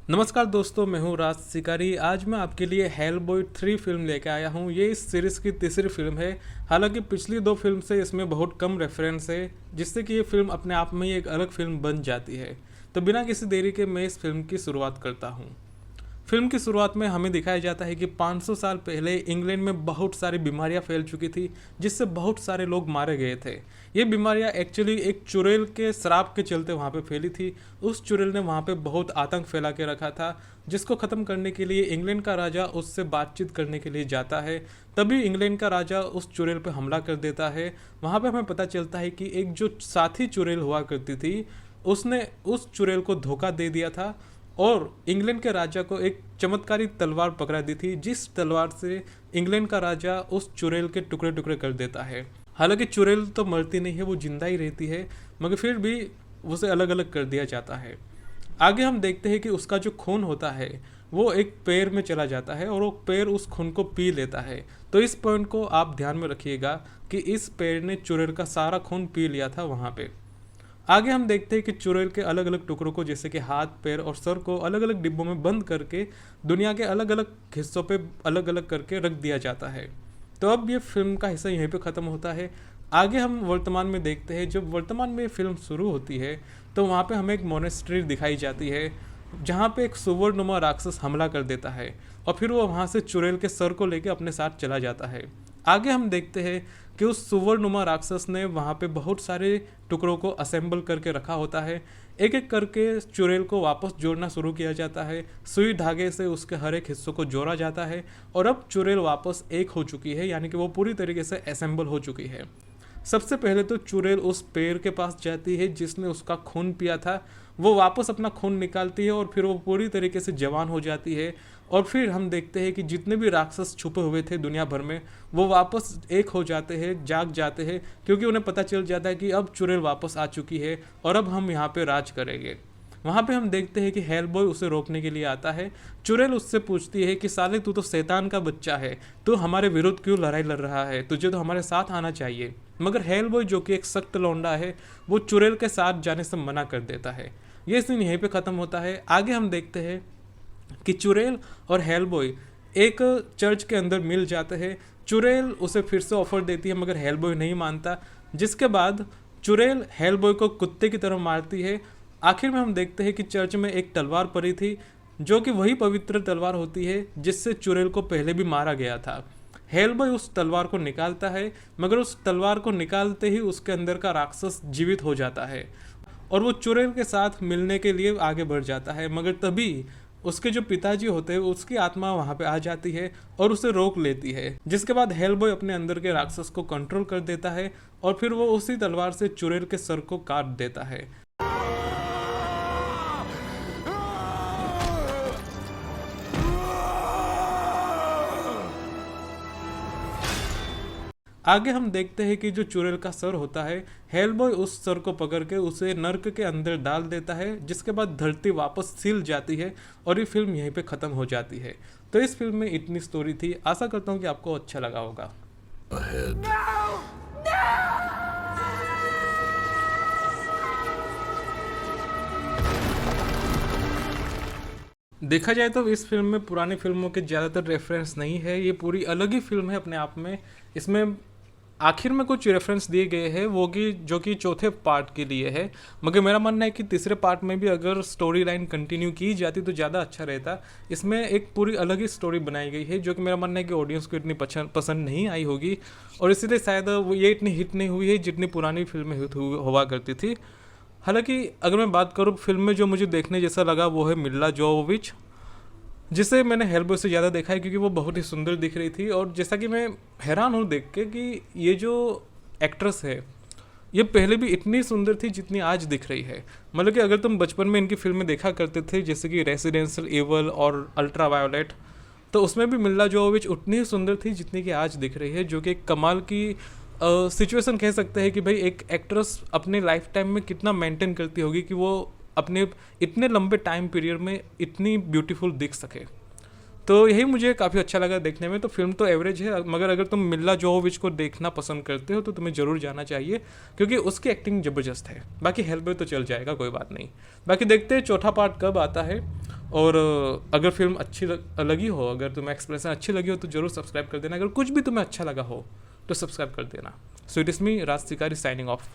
नमस्कार दोस्तों, मैं हूँ राज शिकारी। आज मैं आपके लिए हेलबॉय 3 फिल्म लेके आया हूँ। ये इस सीरीज़ की तीसरी फिल्म है। हालांकि पिछली 2 फिल्म से इसमें बहुत कम रेफरेंस है, जिससे कि ये फिल्म अपने आप में ही एक अलग फिल्म बन जाती है। तो बिना किसी देरी के मैं इस फिल्म की शुरुआत करता हूँ। फिल्म की शुरुआत में हमें दिखाया जाता है कि 500 साल पहले इंग्लैंड में बहुत सारी बीमारियां फैल चुकी थी, जिससे बहुत सारे लोग मारे गए थे। ये बीमारियां एक्चुअली एक चुड़ैल के श्राप के चलते वहाँ पे फैली थी। उस चुड़ैल ने वहाँ पे बहुत आतंक फैला के रखा था, जिसको ख़त्म करने के लिए इंग्लैंड का राजा उससे बातचीत करने के लिए जाता है। तभी इंग्लैंड का राजा उस चुड़ैल पे हमला कर देता है। वहाँ पे हमें पता चलता है कि एक जो साथी चुड़ैल हुआ करती थी, उसने उस चुड़ैल को धोखा दे दिया था और इंग्लैंड के राजा को एक चमत्कारी तलवार पकड़ा दी थी, जिस तलवार से इंग्लैंड का राजा उस चुड़ैल के टुकड़े टुकड़े कर देता है। हालांकि चुड़ैल तो मरती नहीं है, वो जिंदा ही रहती है, मगर फिर भी उसे अलग अलग कर दिया जाता है। आगे हम देखते हैं कि उसका जो खून होता है वो एक पैर में चला जाता है और वो पैर उस खून को पी लेता है। तो इस पॉइंट को आप ध्यान में रखिएगा कि इस पैर ने चुड़ैल का सारा खून पी लिया था वहाँ पे। आगे हम देखते हैं कि चुड़ैल के अलग अलग टुकड़ों को, जैसे कि हाथ, पैर और सर को अलग अलग डिब्बों में बंद करके दुनिया के अलग अलग हिस्सों पे अलग अलग करके रख दिया जाता है। तो अब ये फिल्म का हिस्सा यहीं पे ख़त्म होता है। आगे हम वर्तमान में देखते हैं। जब वर्तमान में फिल्म शुरू होती है तो वहाँ पे हमें एक मोनेस्ट्री दिखाई जाती है, जहाँ पे एक सुवरनुमा राक्षस हमला कर देता है और फिर वो वहाँ से चुड़ैल के सर को लेके अपने साथ चला जाता है। आगे हम देखते हैं कि उस सुवरनुमा राक्षस ने वहाँ पे बहुत सारे टुकड़ों को असेंबल करके रखा होता है। एक एक करके चुड़ैल को वापस जोड़ना शुरू किया जाता है। सुई धागे से उसके हर एक हिस्सों को जोड़ा जाता है और अब चुड़ैल वापस एक हो चुकी है, यानी कि वो पूरी तरीके से असेंबल हो चुकी है। सबसे पहले तो चुड़ैल उस पेड़ के पास जाती है जिसने उसका खून पिया था। वो वापस अपना खून निकालती है और फिर वो पूरी तरीके से जवान हो जाती है। और फिर हम देखते हैं कि जितने भी राक्षस छुपे हुए थे दुनिया भर में, वो वापस एक हो जाते हैं, जाग जाते हैं, क्योंकि उन्हें पता चल जाता है कि अब चुड़ैल वापस आ चुकी है और अब हम यहाँ पे राज करेंगे। वहाँ पे हम देखते हैं कि हेलबॉय उसे रोकने के लिए आता है। चुड़ैल उससे पूछती है कि साले तू तो शैतान का बच्चा है, तू हमारे विरुद्ध क्यों लड़ाई लड़ रहा है, तुझे तो हमारे साथ आना चाहिए। मगर हेलबॉय, जो कि एक सख्त लौंडा है, वो चुड़ैल के साथ जाने से मना कर देता है। ये सीन यहीं पे ख़त्म होता है। आगे हम देखते हैं कि चुड़ैल और हेलबॉय एक चर्च के अंदर मिल जाते हैं। चुड़ैल उसे फिर से ऑफर देती है, मगर हेलबॉय नहीं मानता, जिसके बाद चुड़ैल हेलबॉय को कुत्ते की तरह मारती है। आखिर में हम देखते हैं कि चर्च में एक तलवार पड़ी थी, जो कि वही पवित्र तलवार होती है जिससे चुड़ैल को पहले भी मारा गया था। हेलबॉय उस तलवार को निकालता है, मगर उस तलवार को निकालते ही उसके अंदर का राक्षस जीवित हो जाता है और वो चुड़ैल के साथ मिलने के लिए आगे बढ़ जाता है। मगर तभी उसके जो पिताजी होते हैं, उसकी आत्मा वहाँ पे आ जाती है और उसे रोक लेती है, जिसके बाद हेलबॉय अपने अंदर के राक्षस को कंट्रोल कर देता है और फिर वो उसी तलवार से चुड़ैल के सर को काट देता है। आगे हम देखते हैं कि जो चुड़ैल का सर होता है, हेलबॉय उस सर को पकड़ के उसे नर्क के अंदर डाल देता है, जिसके बाद धरती वापस सिल जाती है और ये फिल्म यहीं पे ख़त्म हो जाती है। तो इस फिल्म में इतनी स्टोरी थी। आशा करता हूँ कि आपको अच्छा लगा होगा। Ahead. देखा जाए तो इस फिल्म में पुरानी फिल्मों के ज़्यादातर रेफरेंस नहीं है। ये पूरी अलग ही फिल्म है अपने आप में। इसमें आखिर में कुछ रेफरेंस दिए गए हैं, वो कि जो कि चौथे पार्ट के लिए है। मगर मेरा मानना है कि तीसरे पार्ट में भी अगर स्टोरी लाइन कंटिन्यू की जाती तो ज़्यादा अच्छा रहता। इसमें एक पूरी अलग ही स्टोरी बनाई गई है, जो कि मेरा मानना है कि ऑडियंस को इतनी पसंद नहीं आई होगी और इसीलिए शायद वो ये इतनी हिट नहीं हुई है जितनी पुरानी फिल्में हुआ करती थी। हालांकि अगर मैं बात करूँ फिल्म में जो मुझे देखने जैसा लगा, वो है मिल्ला जोवोविच, जिसे मैंने हेलबॉय से ज़्यादा देखा है क्योंकि वो बहुत ही सुंदर दिख रही थी। और जैसा कि मैं हैरान हूँ देख के कि ये जो एक्ट्रेस है, ये पहले भी इतनी सुंदर थी जितनी आज दिख रही है। मतलब कि अगर तुम बचपन में इनकी फिल्में देखा करते थे, जैसे कि रेसिडेंशियल एवल और अल्ट्रा वायोलेट, तो उसमें भी मिल्ला जोवोविच उतनी ही सुंदर थी जितनी कि आज दिख रही है, जो कि एक कमाल की सिचुएशन कह सकते हैं कि भाई एक एक्ट्रेस अपने लाइफ टाइम में कितना मेंटेन करती होगी कि वो अपने इतने लंबे टाइम पीरियड में इतनी ब्यूटीफुल दिख सके। तो यही मुझे काफ़ी अच्छा लगा देखने में। तो फिल्म तो एवरेज है, मगर अगर तुम मिल्ला जोवोविच को देखना पसंद करते हो तो तुम्हें ज़रूर जाना चाहिए, क्योंकि उसकी एक्टिंग ज़बरदस्त है। बाकी हेलबॉय तो चल जाएगा, कोई बात नहीं। बाकी देखते हैं चौथा पार्ट कब आता है और अगर फिल्म अच्छी लगी हो, अगर तुम्हें एक्सप्रेशन अच्छी लगी हो तो जरूर सब्सक्राइब कर देना। अगर कुछ भी तुम्हें अच्छा लगा हो तो सब्सक्राइब कर देना। सो इट इज़ मी राज शिकारी साइनिंग ऑफ।